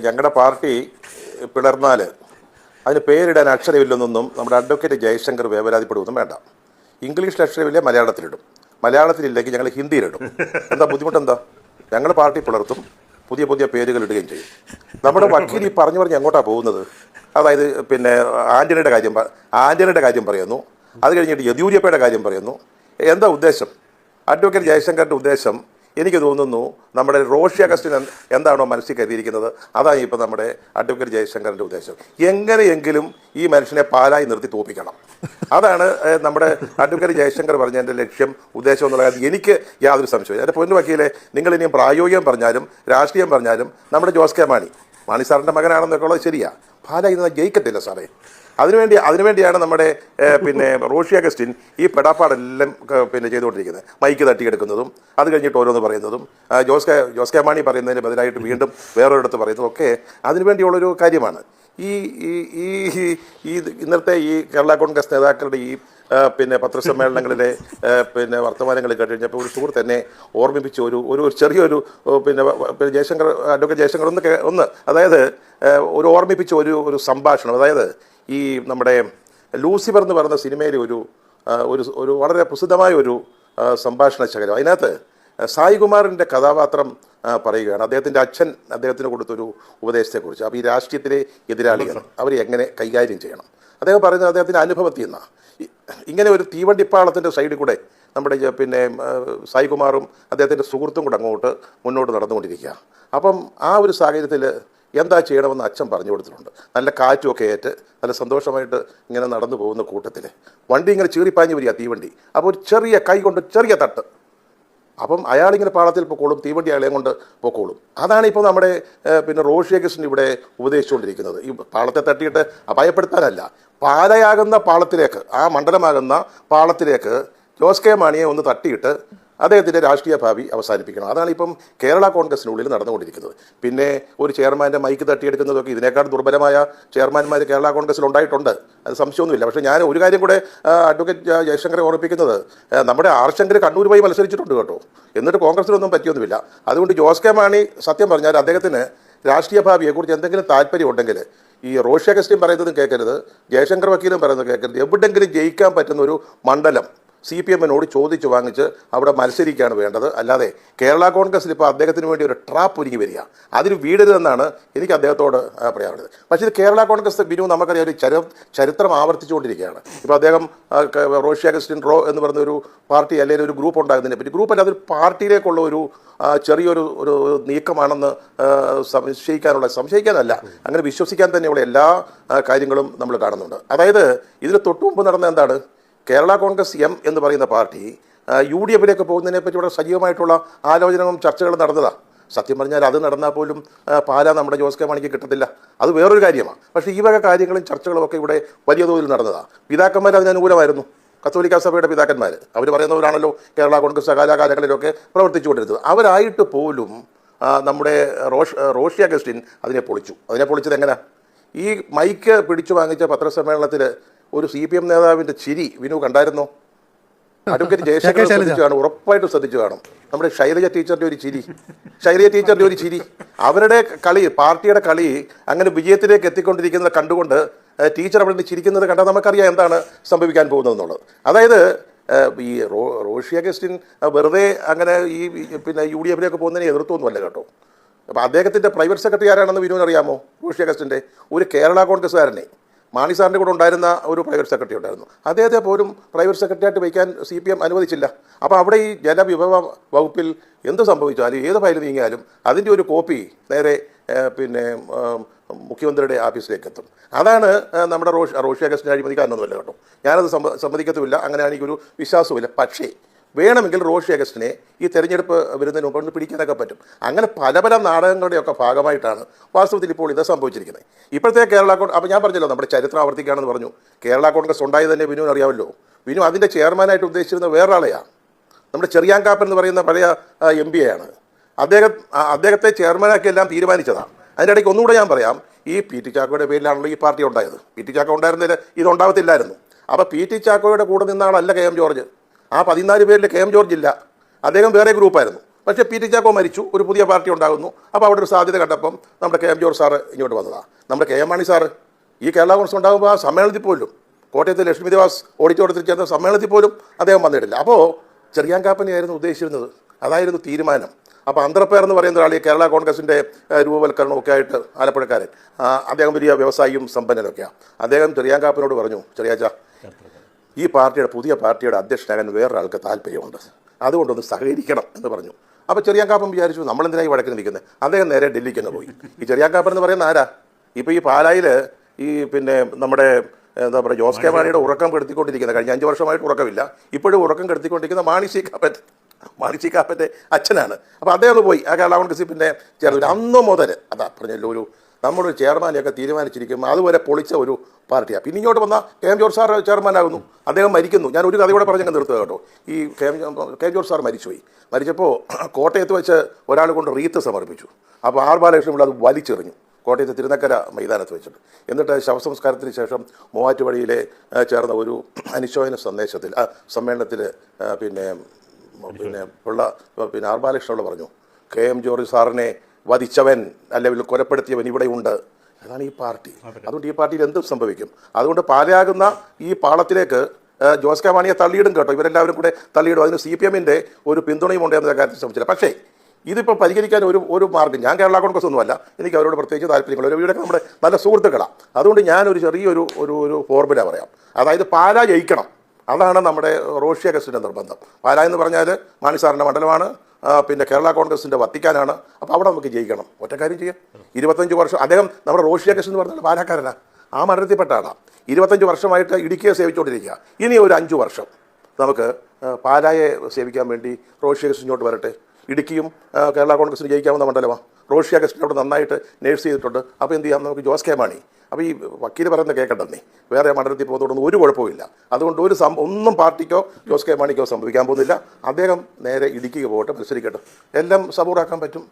ഞങ്ങളുടെ പാർട്ടി പിളർന്നാൽ അതിന് പേരിടാൻ അക്ഷരമില്ലെന്നൊന്നും നമ്മുടെ അഡ്വക്കേറ്റ് ജയശങ്കർ വേവലാതിപ്പെടുകയൊന്നും വേണ്ട. ഇംഗ്ലീഷിൽ അക്ഷരമില്ല, മലയാളത്തിലിടും. മലയാളത്തിലില്ലെങ്കിൽ ഞങ്ങൾ ഹിന്ദിയിലിടും. എന്താ ബുദ്ധിമുട്ടെന്താ? ഞങ്ങൾ പാർട്ടി പിളർത്തും, പുതിയ പുതിയ പേരുകൾ ഇടുകയും ചെയ്യും. നമ്മുടെ വക്കീൽ ഈ പറഞ്ഞു എങ്ങോട്ടാണ് പോകുന്നത്? അതായത് പിന്നെ ആൻ്റണിയുടെ കാര്യം പറയുന്നു, അത് കഴിഞ്ഞിട്ട് യെദ്യൂരപ്പയുടെ കാര്യം പറയുന്നു. എന്താ ഉദ്ദേശം? അഡ്വക്കേറ്റ് ജയശങ്കറിൻ്റെ ഉദ്ദേശം എനിക്ക് തോന്നുന്നു നമ്മുടെ റോഷി അഗസ്റ്റിൻ എന്താണോ മനസ്സിൽ കരുതിയിരിക്കുന്നത് അതാണ് ഇപ്പോൾ നമ്മുടെ അഡ്വക്കേറ്റ് ജയശങ്കറിൻ്റെ ഉദ്ദേശം. എങ്ങനെയെങ്കിലും ഈ മനുഷ്യനെ പാലായി നിർത്തി തോപ്പിക്കണം. അതാണ് നമ്മുടെ അഡ്വക്കേറ്റ് ജയശങ്കർ പറഞ്ഞതിൻ്റെ ലക്ഷ്യം, ഉദ്ദേശം എന്നുള്ള കാര്യം എനിക്ക് യാതൊരു സംശയമില്ല. എൻ്റെ പൊന്നു വക്കീലെ, നിങ്ങൾ ഇനിയും പ്രായോഗികം പറഞ്ഞാലും രാഷ്ട്രീയം പറഞ്ഞാലും നമ്മുടെ ജോസ് കെ മാണി സാറിൻ്റെ മകനാണെന്നൊക്കെ ഉള്ളത് ശരിയാ, പാലായി നിന്നാൽ ജയിക്കത്തില്ല സാറേ. അതിനുവേണ്ടിയാണ് നമ്മുടെ പിന്നെ റോഷി അഗസ്റ്റിൻ ഈ പെടാപ്പാടെല്ലാം പിന്നെ ചെയ്തുകൊണ്ടിരിക്കുന്നത്. മൈക്ക് തട്ടിയെടുക്കുന്നതും അത് കഴിഞ്ഞിട്ട് ഓരോന്ന് പറയുന്നതും ജോസ് കെ മാണി പറയുന്നതിന് ബദലായിട്ട് വീണ്ടും വേറൊരിടത്ത് പറയുന്നതും ഒക്കെ അതിനുവേണ്ടിയുള്ളൊരു കാര്യമാണ്. ഈ ഈ ഈ ഇന്നത്തെ ഈ കേരള കോൺഗ്രസ് നേതാക്കളുടെ ഈ പിന്നെ പത്രസമ്മേളനങ്ങളിലെ പിന്നെ വർത്തമാനങ്ങൾ കേട്ട് കഴിഞ്ഞപ്പോൾ ഒരു സുഹൃത്ത് തന്നെ ഓർമ്മിപ്പിച്ച് ഒരു ചെറിയൊരു പിന്നെ അഡ്വക്കേറ്റ് ജയശങ്കർ ഒന്ന് അതായത് ഓർമ്മിപ്പിച്ച ഒരു സംഭാഷണം. അതായത് ഈ നമ്മുടെ ലൂസിഫർ എന്ന് പറയുന്ന സിനിമയിലെ ഒരു വളരെ പ്രസിദ്ധമായ ഒരു സംഭാഷണ ശകലം. അതിനകത്ത് സായികുമാറിൻ്റെ കഥാപാത്രം പറയുകയാണ് അദ്ദേഹത്തിൻ്റെ അച്ഛൻ അദ്ദേഹത്തിന് കൊടുത്തൊരു ഉപദേശത്തെക്കുറിച്ച്. അപ്പോൾ ഈ രാഷ്ട്രീയത്തിലെ എതിരാളികൾ അവരെ എങ്ങനെ കൈകാര്യം ചെയ്യണം അദ്ദേഹം പറയുന്നത് അദ്ദേഹത്തിൻ്റെ അനുഭവത്തിൽ നിന്നാണ്. ഇങ്ങനെ ഒരു തീവണ്ടിപ്പാളത്തിൻ്റെ സൈഡിൽ കൂടെ നമ്മുടെ പിന്നെ സായികുമാറും അദ്ദേഹത്തിൻ്റെ സുഹൃത്തും കൂടെ അങ്ങോട്ട് മുന്നോട്ട് നടന്നുകൊണ്ടിരിക്കുക. അപ്പം ആ ഒരു സാഹചര്യത്തിൽ എന്താ ചെയ്യണമെന്ന് അച്ഛൻ പറഞ്ഞു കൊടുത്തിട്ടുണ്ട്. നല്ല കാറ്റുമൊക്കെ ഏറ്റ് നല്ല സന്തോഷമായിട്ട് ഇങ്ങനെ നടന്നു പോകുന്ന കൂട്ടത്തിൽ വണ്ടി ഇങ്ങനെ ചീറിപ്പാഞ്ഞ് വരിക തീവണ്ടി. അപ്പോൾ ഒരു ചെറിയ കൈ കൊണ്ട് ചെറിയ തട്ട്, അപ്പം അയാളിങ്ങനെ പാളത്തിൽ പൊക്കോളും, തീവണ്ടി അയാളെയും കൊണ്ട് പൊക്കോളും. അതാണ് ഇപ്പോൾ നമ്മുടെ പിന്നെ റോഷി അഗസ്റ്റിൻ ഇവിടെ ഉപദേശിച്ചുകൊണ്ടിരിക്കുന്നത്. ഈ പാളത്തെ തട്ടിയിട്ട് അപായപ്പെടുത്താനല്ല, പാലയാകുന്ന പാളത്തിലേക്ക്, ആ മണ്ഡലമാകുന്ന പാളത്തിലേക്ക് ജോസ് കെ മാണിയെ ഒന്ന് തട്ടിയിട്ട് അദ്ദേഹത്തിൻ്റെ രാഷ്ട്രീയ ഭാവി അവസാനിപ്പിക്കണം. അതാണ് ഇപ്പം കേരള കോൺഗ്രസിനുള്ളിൽ നടന്നുകൊണ്ടിരിക്കുന്നത്. പിന്നെ ഒരു ചെയർമാൻ്റെ മൈക്ക് തട്ടിയെടുക്കുന്നതൊക്കെ ഇതിനേക്കാൾ ദുർബലമായ ചെയർമാൻമാർ കേരള കോൺഗ്രസിൽ ഉണ്ടായിട്ടുണ്ട്, അത് സംശയമൊന്നുമില്ല. പക്ഷേ ഞാൻ ഒരു കാര്യം കൂടെ അഡ്വക്കേറ്റ് ജയശങ്കറെ ഓർമ്മിപ്പിക്കുന്നത്, നമ്മുടെ ആർശങ്കർ കണ്ണൂർ പോയി മത്സരിച്ചിട്ടുണ്ട് കേട്ടോ, എന്നിട്ട് കോൺഗ്രസിലൊന്നും പറ്റിയൊന്നുമില്ല. അതുകൊണ്ട് ജോസ് കെ മാണി സത്യം പറഞ്ഞാൽ അദ്ദേഹത്തിന് രാഷ്ട്രീയ ഭാവിയെക്കുറിച്ച് എന്തെങ്കിലും താല്പര്യമുണ്ടെങ്കിൽ ഈ റോഷി അഗസ്റ്റിൻ പറയുന്നതും കേൾക്കരുത്, ജയശങ്കർ വക്കീലും പറയുന്നത് കേൾക്കരുത്. എവിടെയെങ്കിലും ജയിക്കാൻ പറ്റുന്ന ഒരു മണ്ഡലം CPM-നോട് ചോദിച്ചു വാങ്ങിച്ച് അവിടെ മത്സരിക്കുകയാണ് വേണ്ടത്. അല്ലാതെ കേരള കോൺഗ്രസിൽ ഇപ്പോൾ അദ്ദേഹത്തിന് വേണ്ടി ഒരു ട്രാപ്പ് ഒരുങ്ങി വരിക, അതിന് വീടരുതെന്നാണ് എനിക്ക് അദ്ദേഹത്തോട് പറയാനുള്ളത്. പക്ഷേ ഇത് കേരള കോൺഗ്രസ് ബിനു നമുക്കറിയാം ഒരു ചരിത്രം ആവർത്തിച്ചുകൊണ്ടിരിക്കുകയാണ്. ഇപ്പോൾ അദ്ദേഹം റോഷി അഗസ്റ്റിൻ എന്ന് പറയുന്ന ഒരു പാർട്ടി അല്ലെങ്കിൽ ഒരു ഗ്രൂപ്പ് ഉണ്ടാകുന്നതിനെ പറ്റി, ഗ്രൂപ്പ് അല്ല അതൊരു പാർട്ടിയിലേക്കുള്ള ഒരു ചെറിയൊരു നീക്കമാണെന്ന് സംശയിക്കാനല്ല, അങ്ങനെ വിശ്വസിക്കാൻ തന്നെയുള്ള എല്ലാ കാര്യങ്ങളും നമ്മൾ കാണുന്നുണ്ട്. അതായത് ഇതിന് തൊട്ടു മുമ്പ് നടന്ന എന്താണ്, കേരള കോൺഗ്രസ് എന്ന് പറയുന്ന പാർട്ടി UDF-ലേക്ക് പോകുന്നതിനെ പറ്റി ഇവിടെ സജീവമായിട്ടുള്ള ആലോചനകളും ചർച്ചകളും നടന്നതാണ്. സത്യം പറഞ്ഞാൽ അത് നടന്നാൽ പോലും പാല നമ്മുടെ ജോസ് കെ മാണിക്ക് കിട്ടത്തില്ല, അത് വേറൊരു കാര്യമാണ്. പക്ഷേ ഈ വക കാര്യങ്ങളും ചർച്ചകളും ഒക്കെ ഇവിടെ വലിയ തോതിൽ നടന്നതാണ്. പിതാക്കന്മാർ അതിന് അനുകൂലമായിരുന്നു, കത്തോലിക്ക സഭയുടെ പിതാക്കന്മാർ. അവർ പറയുന്നവരാണല്ലോ കേരള കോൺഗ്രസ് കാലാകാലങ്ങളിലൊക്കെ പ്രവർത്തിച്ചുകൊണ്ടിരുന്നത്. അവരായിട്ട് പോലും നമ്മുടെ റോഷി അഗസ്റ്റിൻ അതിനെ പൊളിച്ചത് എങ്ങനെയാണ്? ഈ മൈക്ക് പിടിച്ചു വാങ്ങിച്ച പത്രസമ്മേളനത്തിൽ ഒരു CPM നേതാവിൻ്റെ ചിരി വിനു കണ്ടായിരുന്നോ? അഡ്വക്കേറ്റ് ജയശങ്കർ ശ്രദ്ധിച്ചു കാണും, ഉറപ്പായിട്ട് ശ്രദ്ധിച്ചു കാണും. നമ്മുടെ ശൈലജ ടീച്ചറിൻ്റെ ഒരു ചിരി, അവരുടെ കളി, പാർട്ടിയുടെ കളി അങ്ങനെ വിജയത്തിലേക്ക് എത്തിക്കൊണ്ടിരിക്കുന്നത് കണ്ടുകൊണ്ട് ടീച്ചർ അവിടെ നിന്ന് ചിരിക്കുന്നത് കണ്ടാൽ നമുക്കറിയാം എന്താണ് സംഭവിക്കാൻ പോകുന്നതെന്നുള്ളത്. അതായത് ഈ റോഷി അഗസ്റ്റിൻ വെറുതെ അങ്ങനെ ഈ പിന്നെ UDF-ലേക്ക് പോകുന്നതിന് എതിർത്തൊന്നുമല്ല കേട്ടോ. അപ്പോൾ അദ്ദേഹത്തിൻ്റെ പ്രൈവറ്റ് സെക്രട്ടറി ആരാണെന്ന് വിനുവിന് അറിയാമോ? റോഷി അഗസ്റ്റിൻ്റെ ഒരു കേരള കോൺഗ്രസ്സുകാരനെ, മാണി സാറിൻ്റെ കൂടെ ഉണ്ടായിരുന്ന ഒരു പ്രൈവറ്റ് സെക്രട്ടറി ഉണ്ടായിരുന്നു, അദ്ദേഹത്തെ പോലും പ്രൈവറ്റ് സെക്രട്ടറി ആയിട്ട് വയ്ക്കാൻ CPM അനുവദിച്ചില്ല. അപ്പോൾ അവിടെ ഈ ജലവിഭവ വകുപ്പിൽ എന്ത് സംഭവിച്ചാലും ഏത് ഫയൽ നീങ്ങിയാലും അതിൻ്റെ ഒരു കോപ്പി നേരെ പിന്നെ മുഖ്യമന്ത്രിയുടെ ഓഫീസിലേക്ക് എത്തും. അതാണ് നമ്മുടെ റോഷി അഗസ്റ്റിനെ അഴിമതിക്കാരനൊന്നുമല്ല കേട്ടോ, ഞാനത് സമ്മതിക്കത്തുമില്ല, അങ്ങനെയാണ് എനിക്കൊരു വിശ്വാസവുമില്ല. പക്ഷേ വേണമെങ്കിൽ റോഷി അഗസ്റ്റിനെ ഈ തെരഞ്ഞെടുപ്പ് വരുന്നതിന് മുമ്പ് ഒന്ന് പിടിക്കാനൊക്കെ പറ്റും. അങ്ങനെ പല നാടകങ്ങളുടെയൊക്കെ ഭാഗമായിട്ടാണ് വാസ്തവത്തിൽ ഇപ്പോൾ ഇത് സംഭവിച്ചിരിക്കുന്നത്. ഇപ്പോഴത്തെ കേരള കോൺഗ്രസ്, അപ്പോൾ ഞാൻ പറഞ്ഞല്ലോ നമ്മുടെ ചരിത്രം ആവർത്തിക്കുകയാണെന്ന് പറഞ്ഞു. കേരള കോൺഗ്രസ് ഉണ്ടായത് തന്നെ വിനുവിന് അറിയാമല്ലോ. വിനു അതിൻ്റെ ചെയർമാനായിട്ട് ഉദ്ദേശിച്ചിരുന്ന വേറൊരാളെയാണ്, നമ്മുടെ ചെറിയാങ്കാപ്പൻ എന്ന് പറയുന്ന പഴയ MPയാണ്. അദ്ദേഹത്തെ ചെയർമാനാക്കി എല്ലാം തീരുമാനിച്ചതാണ്. അതിൻ്റെ ഇടയ്ക്ക് ഒന്നുകൂടെ ഞാൻ പറയാം, ഈ PT ചാക്കോയുടെ പേരിലാണല്ലോ ഈ പാർട്ടി ഉണ്ടായത്. PT ചാക്കോ ഉണ്ടായിരുന്നതിൽ ഇതുണ്ടാവത്തില്ലായിരുന്നു. അപ്പോൾ PT ചാക്കോയുടെ കൂടെ നിന്ന ആളല്ല KM ജോർജ്. ആ 14 പേരിൽ KM ജോർജ് ഇല്ല, അദ്ദേഹം വേറെ ഗ്രൂപ്പായിരുന്നു. പക്ഷേ പി ടി ചാക്കോ മരിച്ചു, ഒരു പുതിയ പാർട്ടി ഉണ്ടാകുന്നു. അപ്പോൾ അവിടെ ഒരു സാധ്യത കണ്ടപ്പം നമ്മുടെ കെ എം ജോർജ് സാറ് ഇങ്ങോട്ട് വന്നതാണ്. നമ്മുടെ കെ എം മാണി സാറ് ഈ കേരള കോൺഗ്രസ് ഉണ്ടാകുമ്പോൾ ആ സമ്മേളനത്തിൽ പോലും കോട്ടയത്തെ ലക്ഷ്മി നിവാസ് ഓഡിറ്റോറിയത്തിൽ ചേർന്ന സമ്മേളനത്തിൽ പോലും അദ്ദേഹം വന്നിട്ടില്ല. അപ്പോൾ ചെറിയാൻകാപ്പനെയായിരുന്നു ഉദ്ദേശിച്ചിരുന്നത്, അതായിരുന്നു തീരുമാനം. അപ്പോൾ അന്ത്രപ്പേർ എന്ന് പറയുന്ന ഒരാൾ ഈ കേരള കോൺഗ്രസിൻ്റെ രൂപവൽക്കരണമൊക്കെ ആയിട്ട് ആലപ്പുഴക്കാരൻ, അദ്ദേഹം വലിയ വ്യവസായിയും സമ്പന്നനൊക്കെയാണ്. അദ്ദേഹം ചെറിയാൻകാപ്പനോട് പറഞ്ഞു, ചെറിയാച്ച ഈ പാർട്ടിയുടെ പുതിയ പാർട്ടിയുടെ അധ്യക്ഷനാകാൻ വേറൊരാൾക്ക് താല്പര്യമുണ്ട്, അതുകൊണ്ടൊന്ന് സഹകരിക്കണം എന്ന് പറഞ്ഞു. അപ്പോൾ ചെറിയാൻകാപ്പൻ വിചാരിച്ചു നമ്മളെന്തിനായി വടക്കിന് നിൽക്കുന്നത്, അദ്ദേഹം നേരെ ഡൽഹിക്ക് തന്നെ പോയി. ഈ ചെറിയാൻകാപ്പൻ എന്ന് പറയുന്ന ആരാ? ഇപ്പോൾ ഈ പാലായിൽ ഈ പിന്നെ നമ്മുടെ എന്താ പറയുക ജോസ് കെ മാണിയുടെ ഉറക്കം കെടുത്തിക്കൊണ്ടിരിക്കുന്നത്, കഴിഞ്ഞ 5 വർഷമായിട്ട് ഉറക്കമില്ല, ഇപ്പോഴും ഉറക്കം കെടുത്തിക്കൊണ്ടിരിക്കുന്ന മാണി സി കാപ്പൻ്റെ അച്ഛനാണ്. അപ്പോൾ അദ്ദേഹം പോയി ആ കേരള കോൺഗ്രസ് പിന്നെ ചേർന്നില്ല. അന്ന് മുതൽ അതാ പറഞ്ഞല്ലോ, ഒരു നമ്മുടെ ചെയർമാനെയൊക്കെ തീരുമാനിച്ചിരിക്കും അതുപോലെ പൊളിച്ച ഒരു പാർട്ടിയാണ്. പിന്നെ ഇങ്ങോട്ട് വന്ന കെ എം ജോർജ് സാർ ചെയർമാനാകുന്നു, അദ്ദേഹം മരിക്കുന്നു. ഞാൻ ഒരു കഥ കൂടെ പറഞ്ഞങ്ങ് നിർത്തുക കേട്ടോ. ഈ കെ എം ജോർജ് സാർ മരിച്ചുപോയി. മരിച്ചപ്പോൾ കോട്ടയത്ത് വെച്ച് ഒരാൾ കൊണ്ട് റീത്ത് സമർപ്പിച്ചു. അപ്പോൾ ആർ ബാലകൃഷ്ണൻ പിള്ള അത് വലിച്ചെറിഞ്ഞു കോട്ടയത്തെ തിരുനക്കര മൈതാനത്ത് വെച്ചിട്ട്. എന്നിട്ട് ശവസംസ്കാരത്തിന് ശേഷം മൂവാറ്റുപുഴയിലെ ചേർന്ന ഒരു അനുശോചന സമ്മേളനത്തിൽ പിന്നെ ആർ ബാലകൃഷ്ണൻ പറഞ്ഞു, കെ എം ജോർജ് സാറിനെ വധിച്ചവൻ അല്ലെങ്കിൽ കൊലപ്പെടുത്തിയവൻ ഇവിടെയുണ്ട്. അതാണ് ഈ പാർട്ടി. അതുകൊണ്ട് ഈ പാർട്ടിയിൽ എന്തും സംഭവിക്കും. അതുകൊണ്ട് പാലയാകുന്ന ഈ പാളത്തിലേക്ക് ജോസ് കെ മാണിയെ തള്ളിയിടും കേട്ടോ, ഇവരെല്ലാവരും കൂടെ തള്ളിയിടും. അതിന് CPM-ന്റെ ഒരു പിന്തുണയും ഉണ്ട് എന്ന കാര്യത്തിൽ ശ്രമിച്ചില്ല. പക്ഷേ ഇതിപ്പോൾ പരിഹരിക്കാൻ ഒരു മാർഗ്ഗം, ഞാൻ കേരള കോൺഗ്രസ് ഒന്നുമല്ല, എനിക്ക് അവരോട് പ്രത്യേകിച്ച് താല്പര്യങ്ങൾ, ഇവരൊക്കെ നമ്മുടെ നല്ല സുഹൃത്തുക്കളാണ്. അതുകൊണ്ട് ഞാനൊരു ചെറിയൊരു ഫോർമുല പറയാം. അതായത് പാലാ ജയിക്കണം, അതാണ് നമ്മുടെ റോഷി അഗസ്റ്റിൻ്റെ നിർബന്ധം. പാലാ എന്ന് പറഞ്ഞാൽ മാണി സാറിൻ്റെ മണ്ഡലമാണ്, പിന്നെ കേരള കോൺഗ്രസിൻ്റെ വത്തിക്കാനാണ്. അപ്പോൾ അവിടെ നമുക്ക് ജയിക്കണം. ഒറ്റ കാര്യം ചെയ്യാം, 25 വർഷം അദ്ദേഹം നമ്മുടെ റോഷി അഗസ്റ്റ് എന്ന് പറഞ്ഞാൽ പാലക്കാരനാണ്, ആ മണ്ഡലത്തിൽപ്പെട്ട ആളാണ്. 25 വർഷമായിട്ട് ഇടുക്കിയെ സേവിച്ചുകൊണ്ടിരിക്കുക. ഇനി ഒരു 5 വർഷം നമുക്ക് പാലായെ സേവിക്കാൻ വേണ്ടി റോഷി അഗസ്റ്റ് ഇങ്ങോട്ട് വരട്ടെ. ഇടുക്കിയും കേരള കോൺഗ്രസിന് ജയിക്കാവുന്ന മണ്ഡലമാണ്. റോഷി അഗസ്റ്റിനെ അവിടെ നന്നായിട്ട് നേഴ്സ് ചെയ്തിട്ടുണ്ട്. അപ്പോൾ എന്ത് ചെയ്യാം, നമുക്ക് ജോസ് കെ മാണി. അപ്പോൾ ഈ വക്കീൽ പറയുന്നത് കേൾക്കണ്ടെന്നേ, വേറെ മണ്ഡലത്തിൽ പോകുന്നതുകൊണ്ടൊന്നും ഒരു കുഴപ്പമില്ല. അതുകൊണ്ട് ഒന്നും പാർട്ടിക്കോ ജോസ് കെ മാണിക്കോ സംഭവിക്കാൻ പോകുന്നില്ല. അദ്ദേഹം നേരെ ഇടുക്കിക്ക് പോകട്ടെ, മത്സരിക്കട്ടെ, എല്ലാം സബൂറാക്കാൻ പറ്റും.